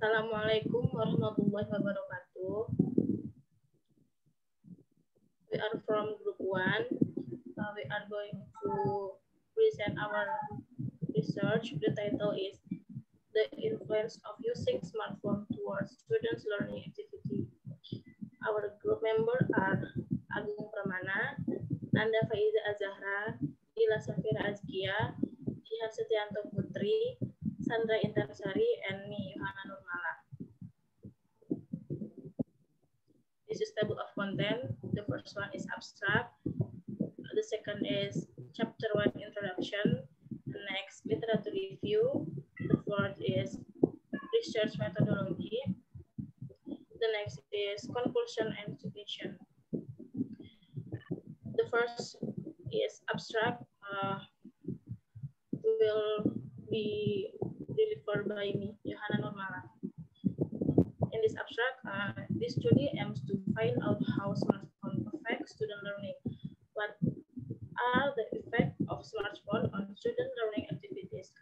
Assalamualaikum warahmatullahi wabarakatuh. We are from group 1. We are going to present our research. The title is The Influence of Using Smartphone Towards Students' Learning Activity. Our group members are Agung Pramana, Nanda Faiza Azahra, Ila Safira Azkia, Jihan Setianto Putri, Sandra Intarsari, and me, Yohana Nurmala. This is table of content. The first one is abstract. The second is chapter 1 introduction. The next literature review. The fourth is research methodology. The next is conclusion and citation. The first is abstract. Will be delivered by me, Yohana Nurmala. In this abstract, this study aims to find out how smartphone affects student learning. What are the effects of smartphone on student learning activities?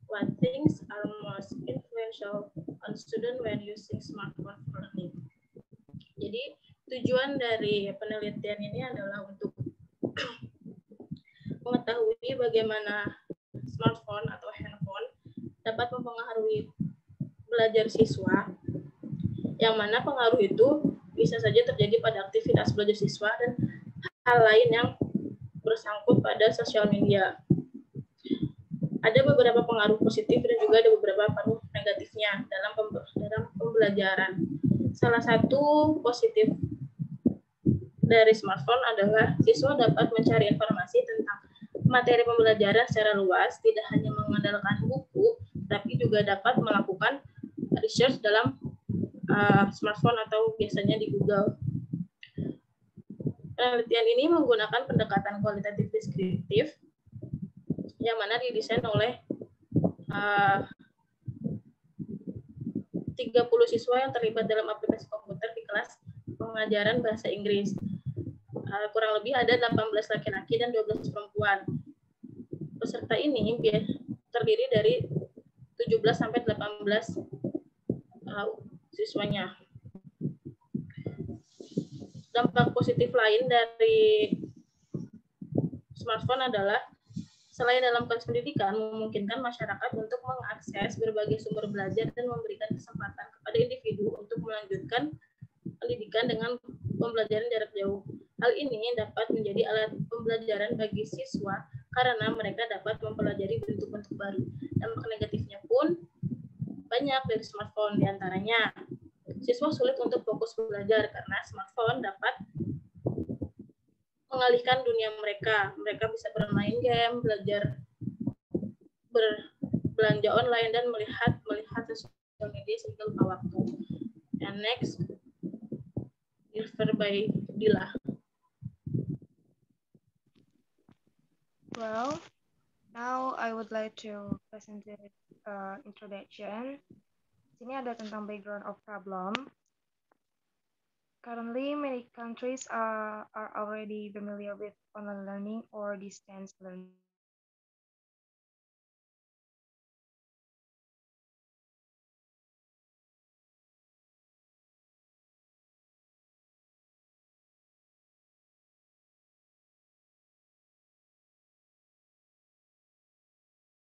What things are most influential on student when using smartphone for learning? Jadi tujuan dari penelitian ini adalah untuk mengetahui bagaimana smartphone atau handphone dapat mempengaruhi belajar siswa, yang mana pengaruh itu bisa saja terjadi pada aktivitas belajar siswa dan hal lain yang bersangkut pada sosial media. Ada beberapa pengaruh positif dan juga ada beberapa pengaruh negatifnya dalam pembelajaran. Salah satu positif dari smartphone adalah siswa dapat mencari informasi tentang materi pembelajaran secara luas, tidak hanya mengandalkan buku, tapi juga dapat melakukan research dalam smartphone atau biasanya di Google. Penelitian ini menggunakan pendekatan kualitatif deskriptif, yang mana didesain oleh 30 siswa yang terlibat dalam aplikasi komputer di kelas pengajaran bahasa Inggris. Kurang lebih ada 18 laki-laki dan 12 perempuan. Peserta ini terdiri dari 17 sampai 18 siswanya. Dampak positif lain dari smartphone adalah selain dalam konteks pendidikan, memungkinkan masyarakat untuk mengakses berbagai sumber belajar dan memberikan kesempatan kepada individu untuk melanjutkan pendidikan dengan pembelajaran jarak jauh. Hal ini dapat menjadi alat pembelajaran bagi siswa karena mereka dapat mempelajari bentuk-bentuk baru. Dampak negatifnya pun banyak dari smartphone, diantaranya siswa sulit untuk fokus belajar karena smartphone dapat mengalihkan dunia mereka. Mereka bisa bermain game, belajar berbelanja online, dan melihat sosial media sehingga lupa waktu. And next, delivered by Dila. Well, now I would like to present the introduction. Sini ada tentang background of problem. Currently, many countries are already familiar with online learning or distance learning.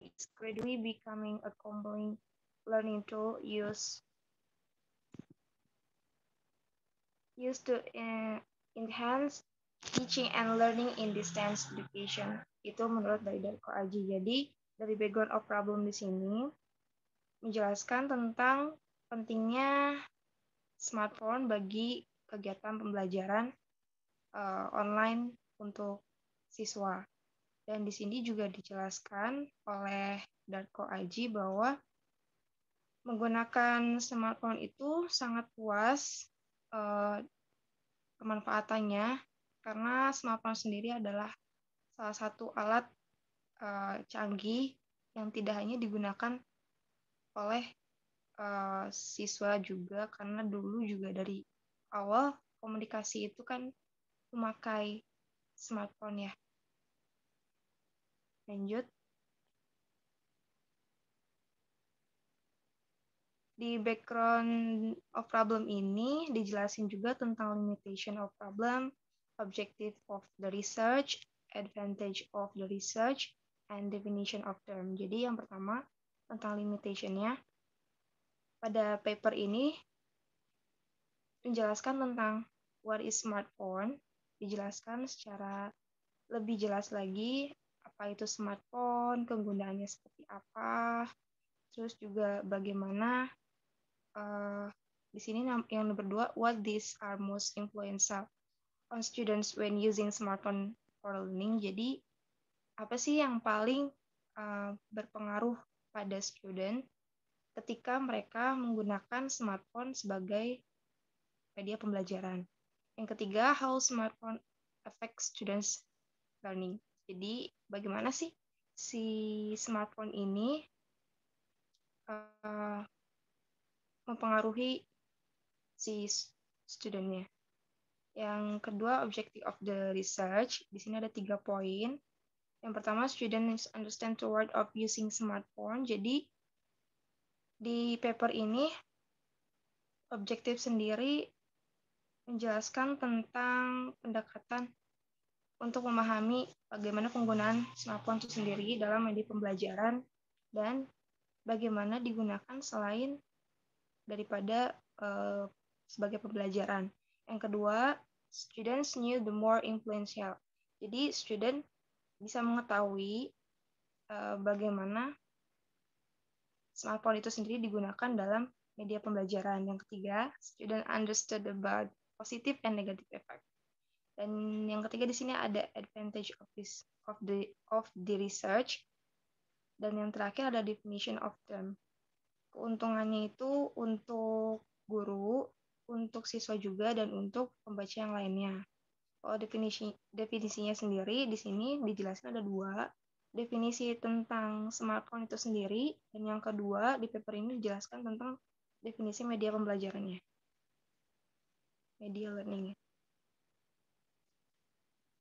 It's gradually becoming a compelling learning tool used to enhance teaching and learning in distance education. Itu menurut dari Darko Aji. Jadi dari background of problem di sini menjelaskan tentang pentingnya smartphone bagi kegiatan pembelajaran online untuk siswa. Dan di sini juga dijelaskan oleh Darko Aji bahwa menggunakan smartphone itu sangat luas kemanfaatannya, karena smartphone sendiri adalah salah satu alat canggih yang tidak hanya digunakan oleh siswa juga, karena dulu juga dari awal komunikasi itu kan memakai smartphone ya. Lanjut. Di background of problem ini dijelasin juga tentang limitation of problem, objective of the research, advantage of the research, and definition of term. Jadi yang pertama tentang limitation-nya. Pada paper ini menjelaskan tentang what is smartphone, dijelaskan secara lebih jelas lagi apa itu smartphone, kegunaannya seperti apa, terus juga bagaimana di sini yang nomor 2, what these are most influential on students when using smartphone for learning. Jadi apa sih yang paling berpengaruh pada student ketika mereka menggunakan smartphone sebagai media pembelajaran. Yang ketiga, how smartphone affect students learning. Jadi bagaimana sih si smartphone ini mempengaruhi si studentnya. Yang kedua, objective of the research. Di sini ada 3 poin. Yang pertama, students understand the word of using smartphone. Jadi di paper ini objektif sendiri menjelaskan tentang pendekatan untuk memahami bagaimana penggunaan smartphone itu sendiri dalam media pembelajaran dan bagaimana digunakan selain daripada sebagai pembelajaran. Yang kedua, students knew the more influential. Jadi student bisa mengetahui bagaimana smartphone itu sendiri digunakan dalam media pembelajaran. Yang ketiga, student understood about positive and negative effect. Dan yang ketiga di sini ada advantage of the research. Dan yang terakhir ada definition of term. Keuntungannya itu untuk guru, untuk siswa juga, dan untuk pembaca yang lainnya. Kalau definisinya sendiri di sini dijelaskan ada 2. Definisi tentang smartphone itu sendiri, dan yang kedua di paper ini dijelaskan tentang definisi media pembelajarannya. Media learning.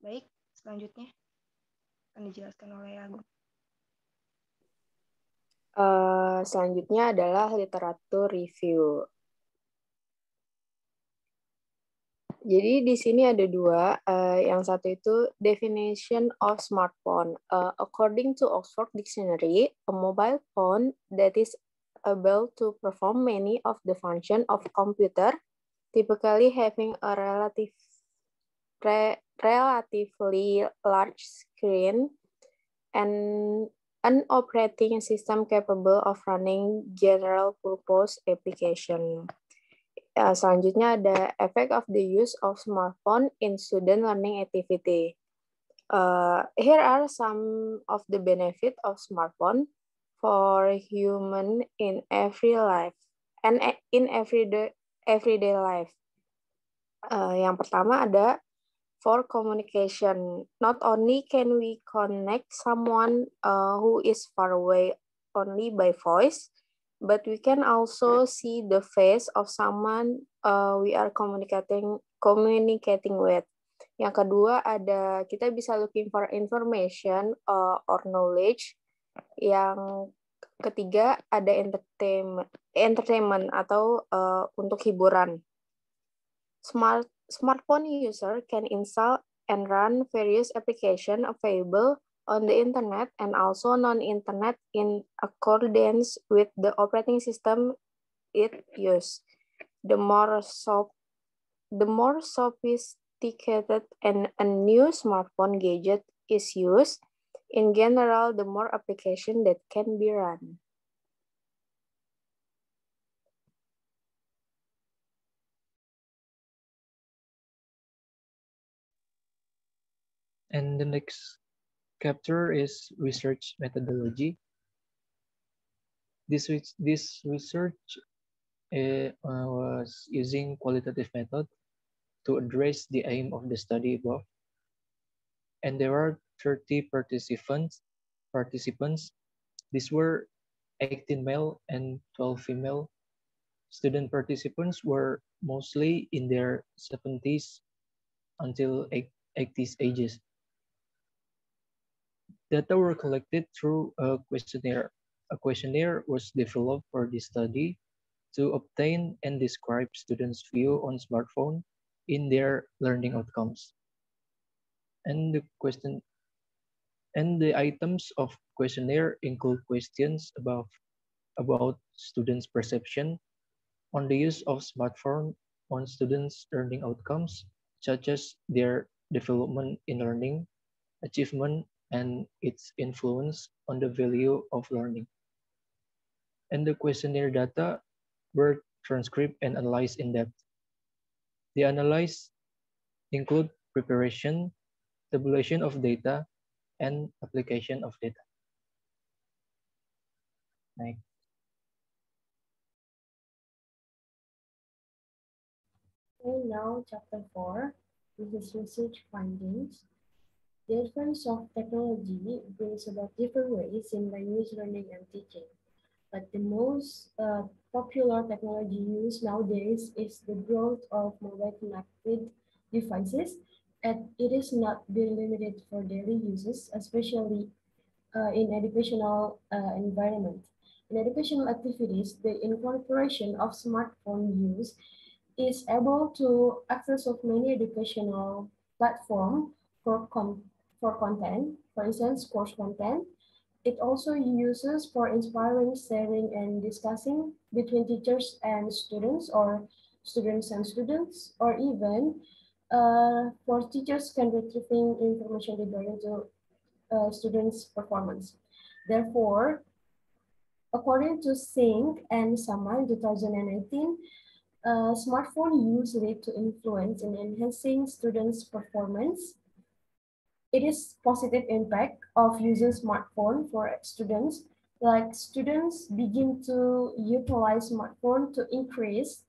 Baik, selanjutnya akan dijelaskan oleh Agung. Selanjutnya adalah literatur review. Jadi di sini ada 2. Yang satu itu definition of smartphone. According to Oxford Dictionary, a mobile phone that is able to perform many of the functions of computer, typically having a relatively large screen and an operating system capable of running general purpose application. Selanjutnya ada effect of the use of smartphone in student learning activity. Here are some of the benefit of smartphone for human in every life and in everyday life. Yang pertama ada for communication. Not only can we connect someone who is far away only by voice, but we can also see the face of someone we are communicating with. Yang kedua ada kita bisa looking for information or knowledge. Yang ketiga ada entertainment atau untuk hiburan. Smartphone user can install and run various applications available on the internet and also non-internet in accordance with the operating system it uses. The more sophisticated and a new smartphone gadget is used, in general, the more application that can be run. And the next chapter is research methodology. This research was using qualitative method to address the aim of the study above. And there are 30 participants. These were 18 male and 12 female. Student participants were mostly in their 70s until 80s ages. Data were collected through a questionnaire. A questionnaire was developed for this study to obtain and describe students' view on smartphone in their learning outcomes. And the items of questionnaire include questions about students' perception on the use of smartphone on students' learning outcomes, such as their development in learning, achievement, and its influence on the value of learning. And the questionnaire data were transcribed and analyzed in depth. The analysis include preparation, tabulation of data, and application of data. Next. Okay, now chapter 4, this is research findings. The advance of technology brings about different ways in language learning and teaching. But the most popular technology used nowadays is the growth of mobile connected devices, and it is not being limited for daily uses, especially in educational environment. In educational activities, the incorporation of smartphone use is able to access of many educational platforms for content, for instance, course content. It also uses for inspiring, sharing, and discussing between teachers and students, or students, or even for teachers can retrieving information regarding to students' performance. Therefore, according to Singh and Sama in 2018, smartphone use lead to influence in enhancing students' performance. It is positive impact of using smartphone for students. Like students begin to utilize smartphone to increase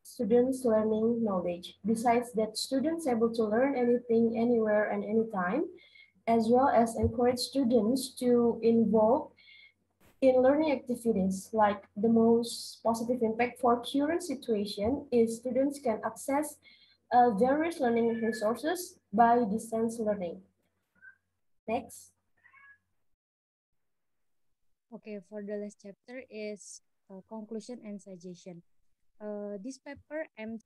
students' learning knowledge. Besides that, students able to learn anything, anywhere, and anytime, as well as encourage students to involve in learning activities. Like the most positive impact for current situation is students can access various learning resources by distance learning. Next. Okay, for the last chapter is conclusion and suggestion. This paper aims.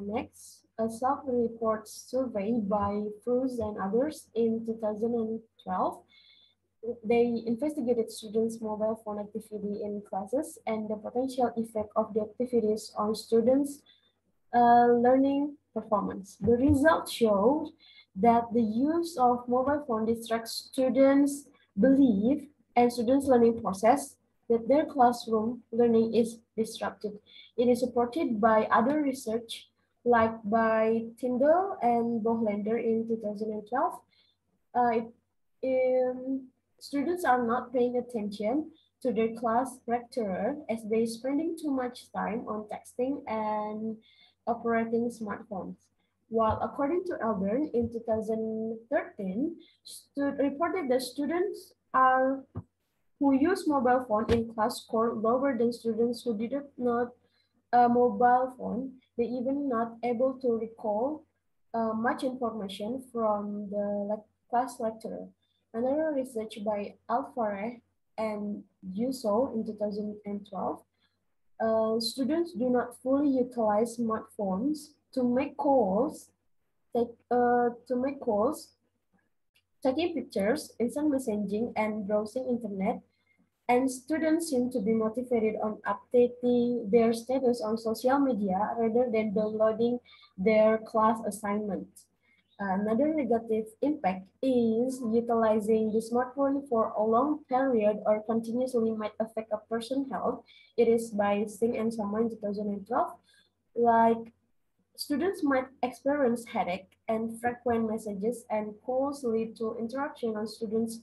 Next, a self-report survey by Fruz and others in 2012. They investigated students' mobile phone activity in classes and the potential effect of the activities on students' learning performance. The results showed that the use of mobile phone distracts students' belief and students' learning process, that their classroom learning is disrupted. It is supported by other research like by Tyndall and Bohlander in 2012. Students are not paying attention to their class lecturer as they spending too much time on texting and operating smartphones. While according to Eldern in 2013, reported that students are who use mobile phone in class score lower than students who did not a mobile phone. They even not able to recall much information from the class lecturer. Another research by Alfareh and Yuso in 2012, students do not fully utilize smartphones to make calls, taking pictures, instant messaging, and browsing internet. And students seem to be motivated on updating their status on social media rather than downloading their class assignment. Another negative impact is utilizing the smartphone for a long period or continuously might affect a person's health. It is by Singh and Sama in 2012. Like students might experience headache and frequent messages and calls lead to interruption on students'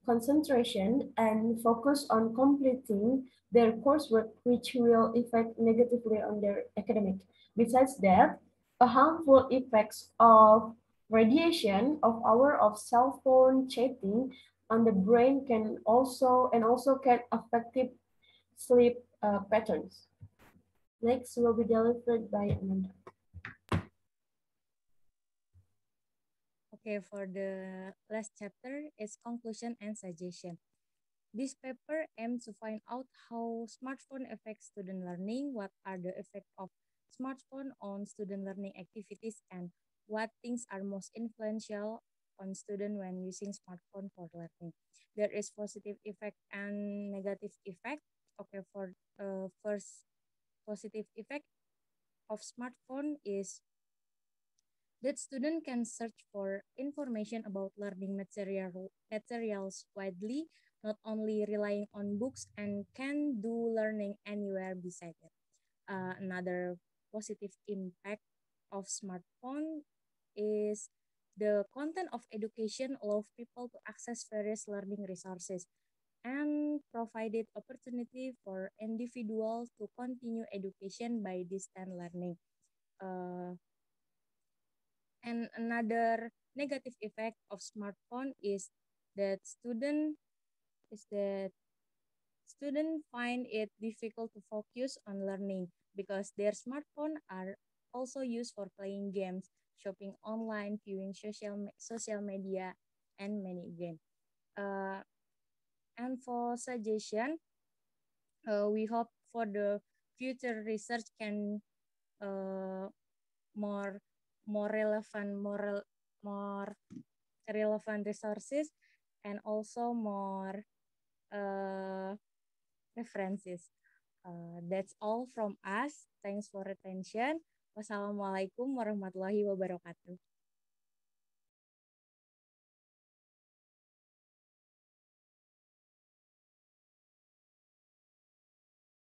concentration and focus on completing their coursework, which will affect negatively on their academic. Besides that, a harmful effects of radiation of hour of cell phone chatting on the brain can also can affect sleep patterns. Next will be delivered by Amanda. Okay, for the last chapter is conclusion and suggestion. This paper aims to find out how smartphone affects student learning, what are the effects of smartphone on student learning activities, and what things are most influential on student when using smartphone for learning. There is positive effect and negative effect. Okay, for first positive effect of smartphone is that student can search for information about learning materials widely, not only relying on books, and can do learning anywhere beside it. Another positive impact of smartphone is the content of education allows people to access various learning resources and provided opportunity for individuals to continue education by distance learning. Uh, and another negative effect of smartphone that student is that students find it difficult to focus on learning because their smartphone are also used for playing games, shopping online, viewing social media, and many again. Uh, and for suggestion, we hope for the future research can uh, more more relevant resources and also more uh, references. That's all from us. Thanks for attention. Wassalamualaikum warahmatullahi wabarakatuh.